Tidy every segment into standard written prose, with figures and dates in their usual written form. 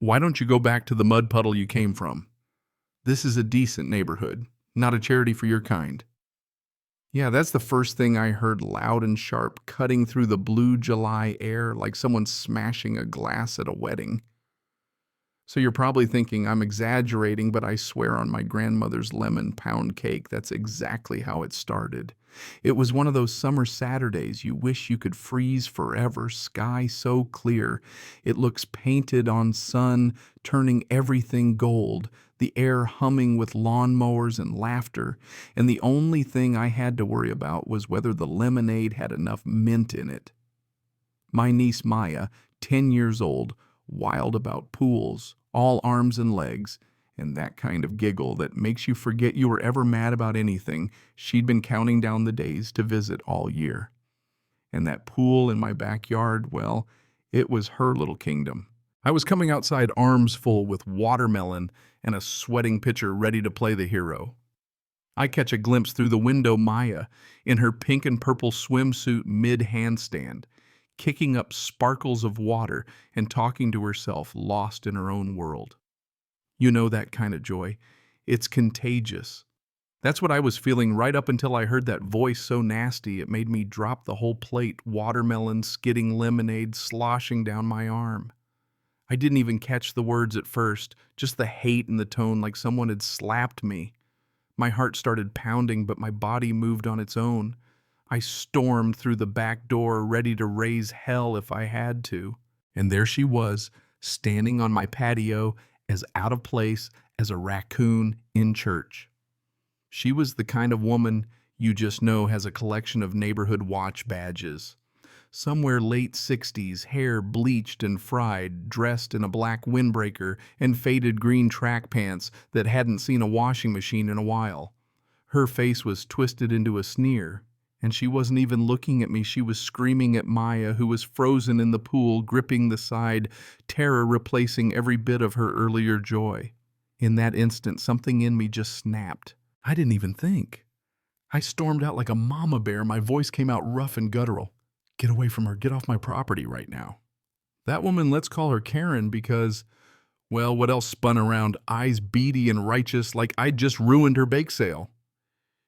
Why don't you go back to the mud puddle you came from? This is a decent neighborhood, not a charity for your kind. Yeah, that's the first thing I heard loud and sharp, cutting through the blue July air like someone smashing a glass at a wedding. So you're probably thinking I'm exaggerating, but I swear on my grandmother's lemon pound cake, that's exactly how it started. It was one of those summer Saturdays you wish you could freeze forever, sky so clear. It looks painted on sun, turning everything gold, the air humming with lawnmowers and laughter, and the only thing I had to worry about was whether the lemonade had enough mint in it. My niece Maya, 10 years old, wild about pools, all arms and legs, and that kind of giggle that makes you forget you were ever mad about anything. She'd been counting down the days to visit all year. And that pool in my backyard, well, it was her little kingdom. I was coming outside arms full with watermelon and a sweating pitcher ready to play the hero. I catch a glimpse through the window Maya in her pink and purple swimsuit mid-handstand, kicking up sparkles of water and talking to herself, lost in her own world. You know that kind of joy. It's contagious. That's what I was feeling right up until I heard that voice so nasty it made me drop the whole plate, watermelon, skidding lemonade sloshing down my arm. I didn't even catch the words at first, just the hate in the tone like someone had slapped me. My heart started pounding, but my body moved on its own. I stormed through the back door, ready to raise hell if I had to. And there she was, standing on my patio, as out of place as a raccoon in church. She was the kind of woman you just know has a collection of neighborhood watch badges. Somewhere late 60s, hair bleached and fried, dressed in a black windbreaker and faded green track pants that hadn't seen a washing machine in a while. Her face was twisted into a sneer, and she wasn't even looking at me. She was screaming at Maya, who was frozen in the pool, gripping the side, terror replacing every bit of her earlier joy. In that instant, something in me just snapped. I didn't even think. I stormed out like a mama bear. My voice came out rough and guttural. Get away from her. Get off my property right now. That woman, let's call her Karen because, well, what else spun around, eyes beady and righteous like I'd just ruined her bake sale.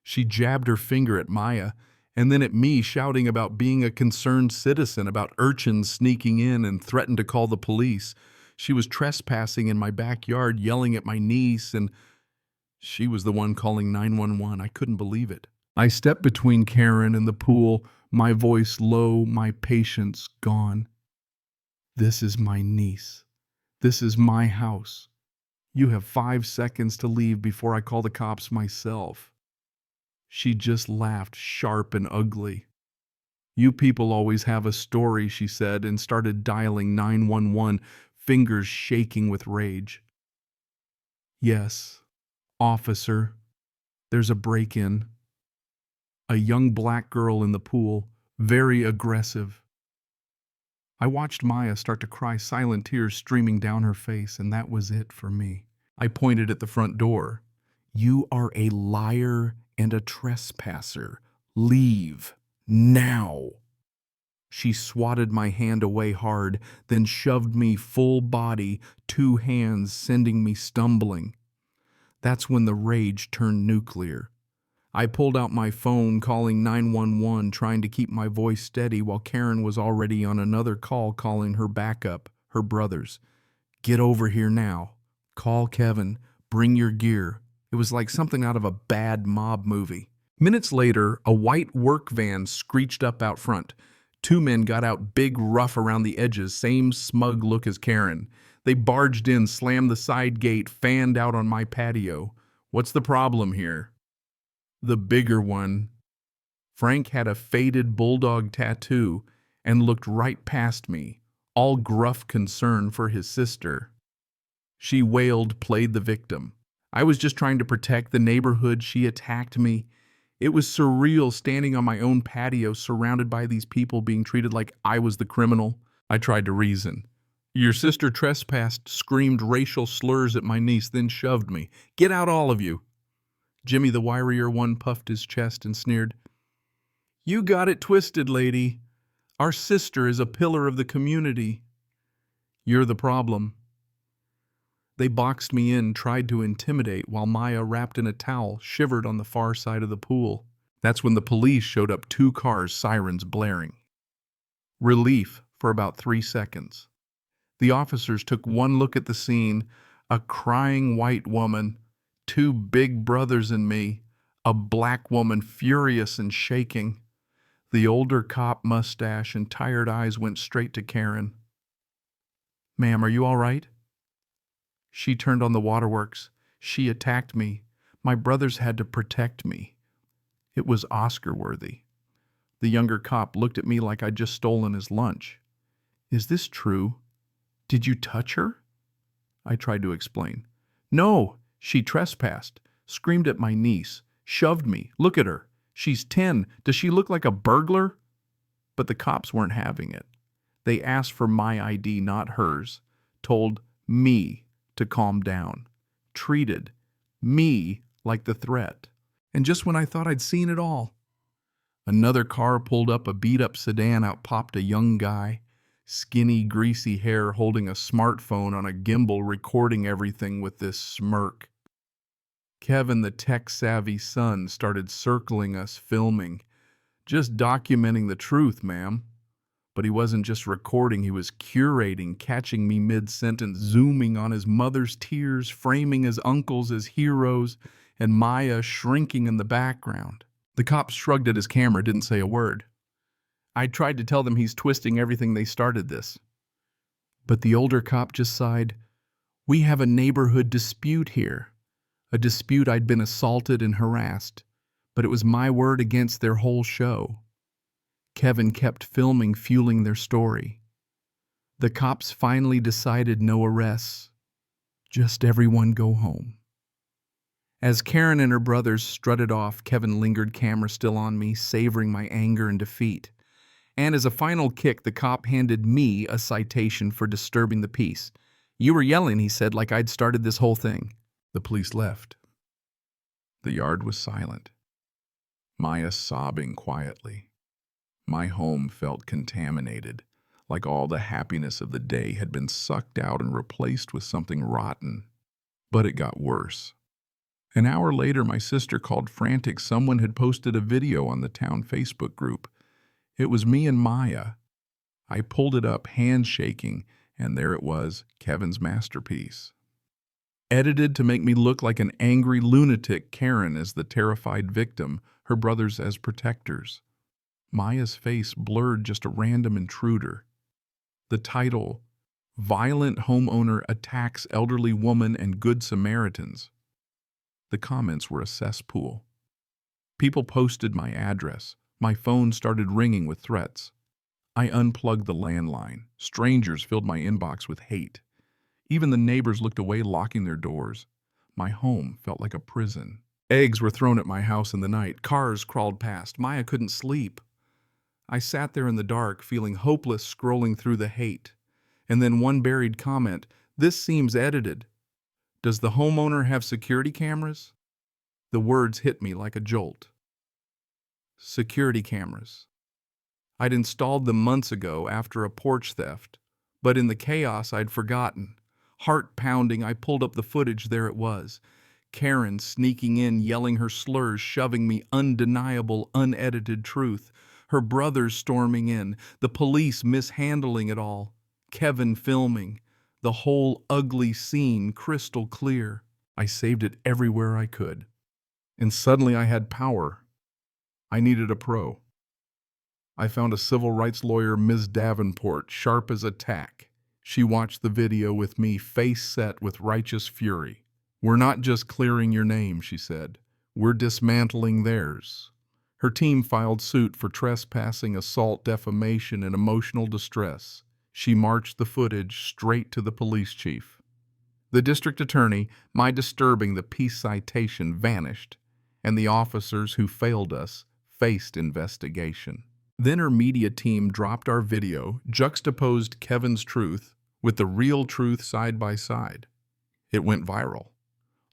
She jabbed her finger at Maya, and then at me, shouting about being a concerned citizen, about urchins sneaking in, and threatened to call the police. She was trespassing in my backyard, yelling at my niece, and she was the one calling 911. I couldn't believe it. I stepped between Karen and the pool, my voice low, my patience gone. This is my niece. This is my house. You have 5 seconds to leave before I call the cops myself. She just laughed, sharp and ugly. You people always have a story, she said, and started dialing 911, fingers shaking with rage. Yes, officer, there's a break-in. A young black girl in the pool, very aggressive. I watched Maya start to cry, silent tears streaming down her face, and that was it for me. I pointed at the front door. You are a liar and a trespasser. Leave. Now. She swatted my hand away hard, then shoved me full body, 2 hands, sending me stumbling. That's when the rage turned nuclear. I pulled out my phone, calling 911, trying to keep my voice steady while Karen was already on another call calling her backup, her brothers. Get over here now. Call Kevin. Bring your gear. It was like something out of a bad mob movie. Minutes later, a white work van screeched up out front. 2 men got out, big, rough around the edges, same smug look as Karen. They barged in, slammed the side gate, fanned out on my patio. What's the problem here? The bigger one. Frank had a faded bulldog tattoo and looked right past me, all gruff concern for his sister. She wailed, played the victim. I was just trying to protect the neighborhood. She attacked me. It was surreal standing on my own patio surrounded by these people being treated like I was the criminal. I tried to reason. Your sister trespassed, screamed racial slurs at my niece, then shoved me. Get out, all of you. Jimmy, the wirier one, puffed his chest and sneered. You got it twisted, lady. Our sister is a pillar of the community. You're the problem. They boxed me in, tried to intimidate, while Maya, wrapped in a towel, shivered on the far side of the pool. That's when the police showed up, 2 cars, sirens blaring. Relief for about 3 seconds. The officers took one look at the scene, a crying white woman, 2 big brothers and me, a black woman furious and shaking. The older cop, mustache and tired eyes, went straight to Karen. "Ma'am, are you all right?" "She turned on the waterworks. She attacked me. My brothers had to protect me. It was Oscar-worthy." The younger cop looked at me like I'd just stolen his lunch. "Is this true? Did you touch her?" I tried to explain. "No, she trespassed, screamed at my niece, shoved me. Look at her. She's 10. Does she look like a burglar?" But the cops weren't having it. They asked for my ID, not hers, told me to calm down, treated me like the threat. And just when I thought I'd seen it all, another car pulled up, a beat-up sedan. Out popped a young guy, skinny, greasy hair, holding a smartphone on a gimbal, recording everything with this smirk. Kevin, the tech-savvy son, started circling us, filming. "Just documenting the truth, ma'am." But he wasn't just recording, he was curating, catching me mid-sentence, zooming on his mother's tears, framing his uncles as heroes, and Maya shrinking in the background. The cop shrugged at his camera, didn't say a word. I tried to tell them he's twisting everything, they started this. But the older cop just sighed. "We have a neighborhood dispute here. A dispute. I'd been assaulted and harassed, but it was my word against their whole show." Kevin kept filming, fueling their story. The cops finally decided no arrests. Just everyone go home. As Karen and her brothers strutted off, Kevin lingered, camera still on me, savoring my anger and defeat. And as a final kick, the cop handed me a citation for disturbing the peace. "You were yelling," he said, "like I'd started this whole thing." The police left. The yard was silent. Maya sobbing quietly. My home felt contaminated, like all the happiness of the day had been sucked out and replaced with something rotten. But it got worse. An hour later, my sister called frantic. Someone had posted a video on the town Facebook group. It was me and Maya. I pulled it up, hand shaking, and there it was, Kevin's masterpiece. Edited to make me look like an angry lunatic, Karen as the terrified victim, her brothers as protectors. Maya's face blurred, just a random intruder. The title, "Violent Homeowner Attacks Elderly Woman and Good Samaritans." The comments were a cesspool. People posted my address. My phone started ringing with threats. I unplugged the landline. Strangers filled my inbox with hate. Even the neighbors looked away, locking their doors. My home felt like a prison. Eggs were thrown at my house in the night. Cars crawled past. Maya couldn't sleep. I sat there in the dark, feeling hopeless, scrolling through the hate. And then one buried comment, "This seems edited. Does the homeowner have security cameras?" The words hit me like a jolt. Security cameras. I'd installed them months ago after a porch theft, but in the chaos I'd forgotten. Heart pounding, I pulled up the footage. There it was. Karen sneaking in, yelling her slurs, shoving me undeniable, unedited truth. Her brothers storming in, the police mishandling it all. Kevin filming, the whole ugly scene crystal clear. I saved it everywhere I could. And suddenly I had power. I needed a pro. I found a civil rights lawyer, Ms. Davenport, sharp as a tack. She watched the video with me, face set with righteous fury. "We're not just clearing your name," she said. "We're dismantling theirs." Her team filed suit for trespassing, assault, defamation, and emotional distress. She marched the footage straight to the police chief. The district attorney, my disturbing the peace citation, vanished, and the officers who failed us faced investigation. Then her media team dropped our video, juxtaposed Kevin's truth with the real truth side by side. It went viral.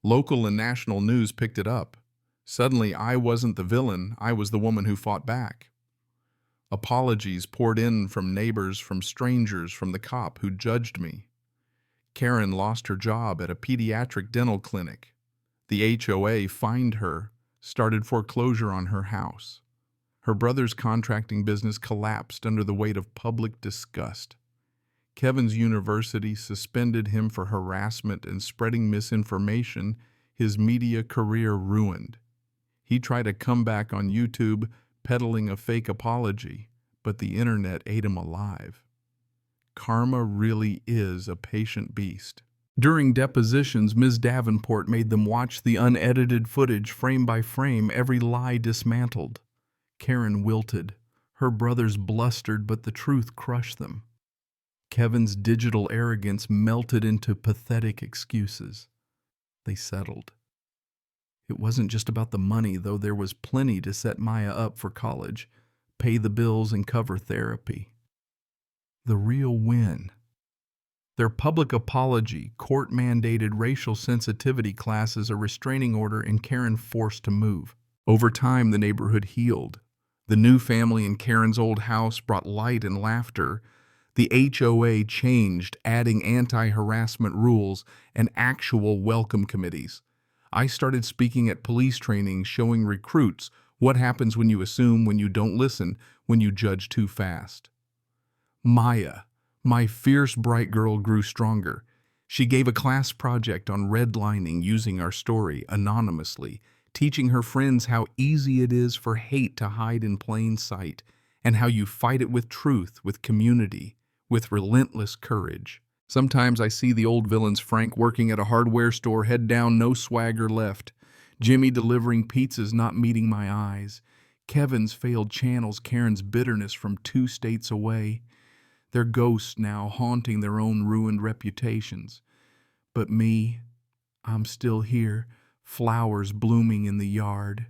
Local and national news picked it up. Suddenly, I wasn't the villain, I was the woman who fought back. Apologies poured in from neighbors, from strangers, from the cop who judged me. Karen lost her job at a pediatric dental clinic. The HOA fined her, started foreclosure on her house. Her brother's contracting business collapsed under the weight of public disgust. Kevin's university suspended him for harassment and spreading misinformation, his media career ruined. He tried a comeback on YouTube, peddling a fake apology, but the internet ate him alive. Karma really is a patient beast. During depositions, Ms. Davenport made them watch the unedited footage frame by frame, every lie dismantled. Karen wilted. Her brothers blustered, but the truth crushed them. Kevin's digital arrogance melted into pathetic excuses. They settled. It wasn't just about the money, though there was plenty to set Maya up for college, pay the bills, and cover therapy. The real win. Their public apology, court-mandated racial sensitivity classes, a restraining order, and Karen forced to move. Over time, the neighborhood healed. The new family in Karen's old house brought light and laughter. The HOA changed, adding anti-harassment rules and actual welcome committees. I started speaking at police training, showing recruits what happens when you assume, when you don't listen, when you judge too fast. Maya, my fierce bright girl, grew stronger. She gave a class project on redlining using our story anonymously, teaching her friends how easy it is for hate to hide in plain sight, and how you fight it with truth, with community, with relentless courage. Sometimes I see the old villains, Frank working at a hardware store, head down, no swagger left. Jimmy delivering pizzas, not meeting my eyes. Kevin's failed channels Karen's bitterness from 2 states away. They're ghosts now, haunting their own ruined reputations. But me, I'm still here, flowers blooming in the yard.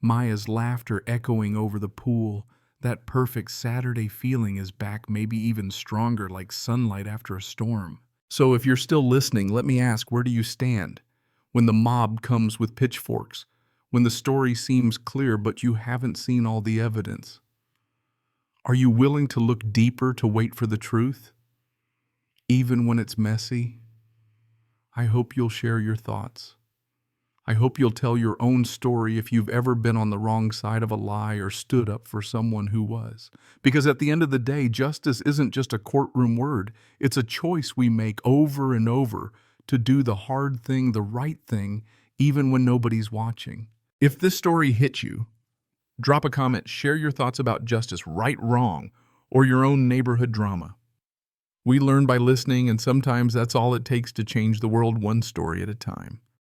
Maya's laughter echoing over the pool. That perfect Saturday feeling is back, maybe even stronger, like sunlight after a storm. So if you're still listening, let me ask, where do you stand? When the mob comes with pitchforks, when the story seems clear but you haven't seen all the evidence. Are you willing to look deeper, to wait for the truth? Even when it's messy? I hope you'll share your thoughts. I hope you'll tell your own story if you've ever been on the wrong side of a lie or stood up for someone who was. Because at the end of the day, justice isn't just a courtroom word. It's a choice we make over and over to do the hard thing, the right thing, even when nobody's watching. If this story hit you, drop a comment, share your thoughts about justice, right, wrong, or your own neighborhood drama. We learn by listening, and sometimes that's all it takes to change the world, one story at a time.